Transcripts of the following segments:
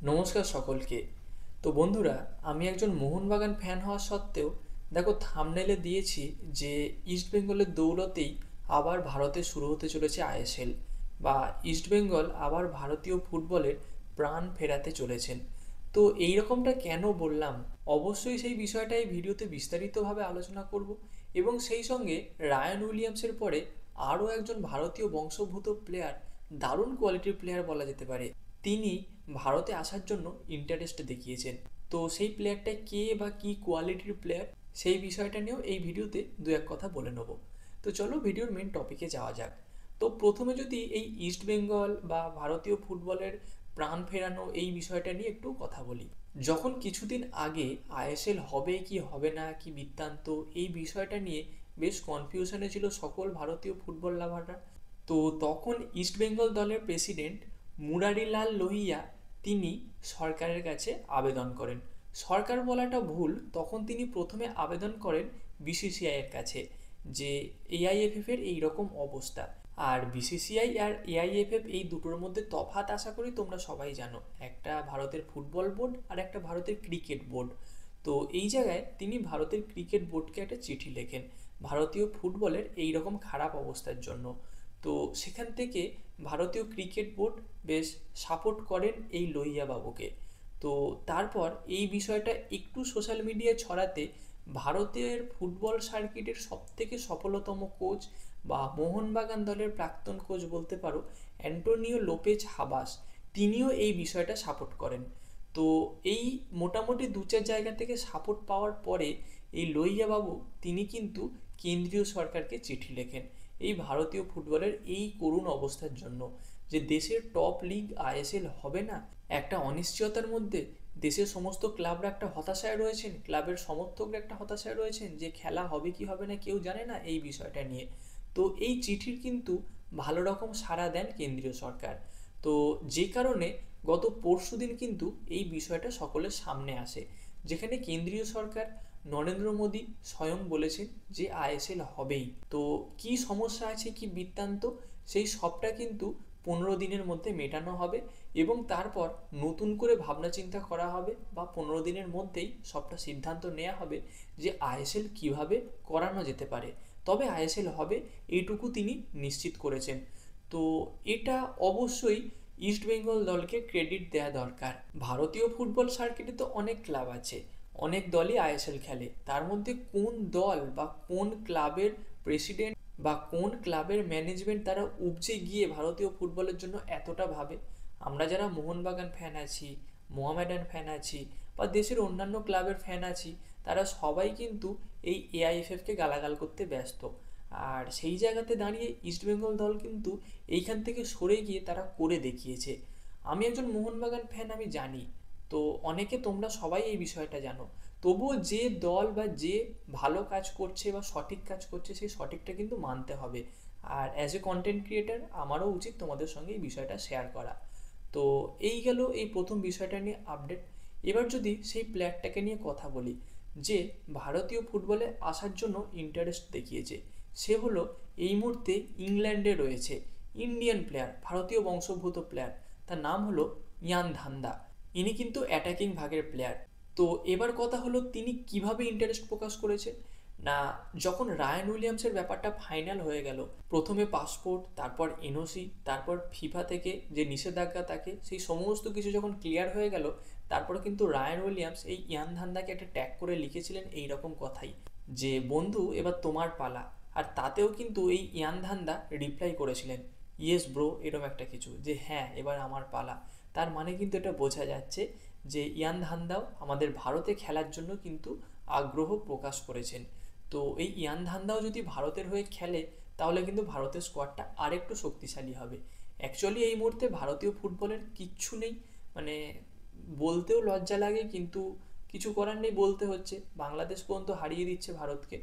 নমস্কার সকলকে। তো বন্ধুরা, আমি একজন মোহনবাগান ফ্যান হওয়া সত্ত্বেও দেখো থাম্বনেলে দিয়েছি যে ইস্টবেঙ্গলের দৌলতেই আবার ভারতে শুরু হতে চলেছে আইএসএল, বা ইস্টবেঙ্গল আবার ভারতীয় ফুটবলের প্রাণ ফেরাতে চলেছেন। তো এই রকমটা কেন বললাম, অবশ্যই সেই বিষয়টা এই ভিডিওতে বিস্তারিতভাবে আলোচনা করব, এবং সেই সঙ্গে রায়ান উইলিয়ামসের পরে আরও একজন ভারতীয় বংশোদ্ভূত প্লেয়ার, দারুণ কোয়ালিটির প্লেয়ার বলা যেতে পারে, তিনি ভারতে আসার জন্য ইন্টারেস্ট দেখিয়েছেন। তো সেই প্লেয়ারটা কে বা কী কোয়ালিটির প্লেয়ার, সেই বিষয়টা নিয়েও এই ভিডিওতে দু এক কথা বলে নেব। তো চলো ভিডিওর মেন টপিকে যাওয়া যাক। তো প্রথমে যদি এই ইস্ট বেঙ্গল বা ভারতীয় ফুটবলের প্রাণ ফেরানো এই বিষয়টা নিয়ে একটু কথা বলি। যখন কিছুদিন আগে আইএসএল হবে কি হবে না কি বৃত্তান্ত, এই বিষয়টা নিয়ে বেশ কনফিউশনে ছিল সকল ভারতীয় ফুটবল লাভাররা। তো তখন ইস্টবেঙ্গল দলের প্রেসিডেন্ট মুরারিলাল লোহিয়া তিনি সরকারের কাছে আবেদন করেন। সরকার বলাটা ভুল, তখন তিনি প্রথমে আবেদন করেন বিসিসিআই এর কাছে, যে এআইএফএফ এর এইরকম অবস্থা। আর বিসিসিআই আর এআইএফএফ এই দুটোর মধ্যে তফাৎ আশা করি তোমরা সবাই জানো, একটা ভারতের ফুটবল বোর্ড আর একটা ভারতের ক্রিকেট বোর্ড। তো এই জায়গায় তিনি ভারতের ক্রিকেট বোর্ডকে একটা চিঠি লেখেন ভারতীয় ফুটবলের এই রকম খারাপ অবস্থার জন্য। তো সেখান থেকে ভারতীয় ক্রিকেট বোর্ড বেশ সাপোর্ট করেন এই লোহিয়া বাবুকে। তো তারপর এই বিষয়টা একটু সোশ্যাল মিডিয়ায় ছড়াতে ভারতের ফুটবল সার্কিটের সবথেকে সফলতম কোচ বা মোহনবাগান দলের প্রাক্তন কোচ বলতে পারো, অ্যান্টোনিও লোপেজ হাবাস, তিনিও এই বিষয়টা সাপোর্ট করেন। তো এই মোটামুটি দু চার জায়গা থেকে সাপোর্ট পাওয়ার পরে এই লোহিয়া বাবু তিনি কিন্তু কেন্দ্রীয় সরকারকে চিঠি লেখেন এই ভারতীয় ফুটবলের এই করুণ অবস্থার জন্য, যে দেশের টপ লিগ আইএসএল হবে না, একটা অনিশ্চয়তার মধ্যে দেশের সমস্ত ক্লাবরা একটা হতাশায় রয়েছেন, ক্লাবের সমর্থকরা একটা হতাশায় রয়েছেন যে খেলা হবে কি হবে না কেউ জানে না এই বিষয়টা নিয়ে। তো এই চিঠির কিন্তু ভালো রকম সাড়া দেন কেন্দ্রীয় সরকার। তো যে কারণে গত পরশুদিন কিন্তু এই বিষয়টা সকলের সামনে আসে, যেখানে কেন্দ্রীয় সরকার নরেন্দ্র মোদী স্বয়ং বলেছেন যে আইএসএল হবেই। তো কি সমস্যা আছে কি বৃত্তান্ত, সেই সবটা কিন্তু 15 দিনের মধ্যে মেটানো হবে, এবং তারপর নতুন করে ভাবনা চিন্তা করা হবে, বা 15 দিনের মধ্যেই সবটা সিদ্ধান্ত নেওয়া হবে যে আইএসএল কিভাবে করানো যেতে পারে। তবে আইএসএল হবে এইটুকু তিনি নিশ্চিত করেছেন। তো এটা অবশ্যই ইস্টবেঙ্গল দলকে ক্রেডিট দেওয়া দরকার। ভারতীয় ফুটবল সার্কিটে তো অনেক ক্লাব আছে, অনেক দলই আইএসএল খেলে, তার মধ্যে কোন দল বা কোন ক্লাবের প্রেসিডেন্ট বা কোন ক্লাবের ম্যানেজমেন্ট তারা উপচে গিয়ে ভারতীয় ফুটবলের জন্য এতটা ভাবে? আমরা যারা মোহনবাগান ফ্যান আছি, মোহামেডান ফ্যান আছি, বা দেশের অন্যান্য ক্লাবের ফ্যান আছি, তারা সবাই কিন্তু এই এআইএফএফকে গালাগাল করতে ব্যস্ত। আর সেই জায়গাতে দাঁড়িয়ে ইস্টবেঙ্গল দল কিন্তু এইখান থেকে সরে গিয়ে তারা করে দেখিয়েছে। আমি একজন মোহনবাগান ফ্যান, আমি জানি। তো অনেকে তোমরা সবাই এই বিষয়টা জানো, তবুও যে দল বা যে ভালো কাজ করছে বা সঠিক কাজ করছে সেই সঠিকটা কিন্তু মানতে হবে। আর অ্যাজ এ কন্টেন্ট ক্রিয়েটার আমারও উচিত তোমাদের সঙ্গে এই বিষয়টা শেয়ার করা। তো এই গেল এই প্রথম বিষয়টা নিয়ে আপডেট। এবার যদি সেই প্লেয়ারটাকে নিয়ে কথা বলি, যে ভারতীয় ফুটবলে আসার জন্য ইন্টারেস্ট দেখিয়েছে, সে হলো এই মুহূর্তে ইংল্যান্ডে রয়েছে, ইন্ডিয়ান প্লেয়ার, ভারতীয় বংশোদ্ভূত প্লেয়ার, তার নাম হলো ইয়ান ধান্দা। ইনি কিন্তু অ্যাটাকিং ভাগের প্লেয়ার। তো এবার কথা হলো তিনি কিভাবে ইন্টারেস্ট প্রকাশ করেছেন না, যখন রায়ান উইলিয়ামসের ব্যাপারটা ফাইনাল হয়ে গেল, প্রথমে পাসপোর্ট, তারপর এনওসি, তারপর ফিফা থেকে যে নিষেধাজ্ঞা থাকে সেই সমস্ত কিছু যখন ক্লিয়ার হয়ে গেল, তারপরে কিন্তু রায়ান উইলিয়ামস এই ইয়ান ধান্দাকে একটা ট্যাগ করে লিখেছিলেন এই রকম কথাই, যে বন্ধু এবার তোমার পালা। আর তাতেও কিন্তু এই ইয়ান ধান্দা রিপ্লাই করেছিলেন ইয়েস ব্রো, এরকম একটা কিছু, যে হ্যাঁ এবার আমার পালা। তার মানে কিন্তু এটা বোঝা যাচ্ছে যে ইয়ান ধান্দাও আমাদের ভারতে খেলার জন্য কিন্তু আগ্রহ প্রকাশ করেছেন। তো এই ইয়ান ধান্দাও যদি ভারতের হয়ে খেলে, তাহলে কিন্তু ভারতের স্কোয়াডটা আরেকটু শক্তিশালী হবে। অ্যাকচুয়ালি এই মুহূর্তে ভারতীয় ফুটবলের কিচ্ছু নেই, মানে বলতেও লজ্জা লাগে, কিন্তু কিছু করার নেই, বলতে হচ্ছে। বাংলাদেশ পর্যন্ত হারিয়ে দিচ্ছে ভারতকে।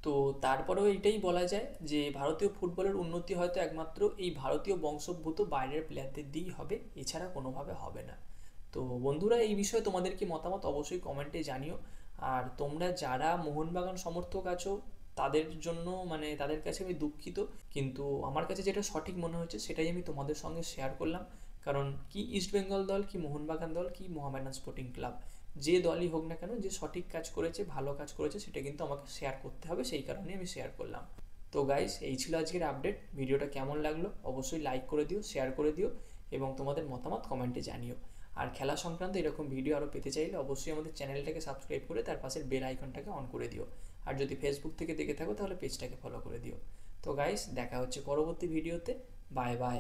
তো তারপরেও এটাই বলা যায় যে ভারতীয় ফুটবলের উন্নতি হয়তো একমাত্র এই ভারতীয় বংশোদ্ভূত বাইরের প্লেয়ারদের দিয়েই হবে, এছাড়া কোনোভাবে হবে না। তো বন্ধুরা, এই বিষয়ে তোমাদের কি মতামত অবশ্যই কমেন্টে জানিও। আর তোমরা যারা মোহনবাগান সমর্থক আছো তাদের জন্য, মানে তাদের কাছে আমি দুঃখিত, কিন্তু আমার কাছে যেটা সঠিক মনে হচ্ছে সেটাই আমি তোমাদের সঙ্গে শেয়ার করলাম, কারণ কি ইস্টবেঙ্গল দল, কি মোহনবাগান দল, কি মোহামেডান স্পোর্টিং ক্লাব, যে দলই হোক না কেন, যে সঠিক কাজ করেছে, ভালো কাজ করেছে, সেটা কিন্তু আমাকে শেয়ার করতে হবে, সেই কারণে আমি শেয়ার করলাম। তো গাইস, এই ছিল আজকের আপডেট। ভিডিওটা কেমন লাগলো অবশ্যই লাইক করে দিও, শেয়ার করে দিও এবং তোমাদের মতামত কমেন্টে জানিও। আর খেলা সংক্রান্ত এরকম ভিডিও আরও পেতে চাইলে অবশ্যই আমাদের চ্যানেলটাকে সাবস্ক্রাইব করে তার পাশের বেল আইকনটাকে অন করে দিও। আর যদি ফেসবুক থেকে দেখে থাকো তাহলে পেজটাকে ফলো করে দিও। তো গাইস, দেখা হচ্ছে পরবর্তী ভিডিওতে। Bye bye.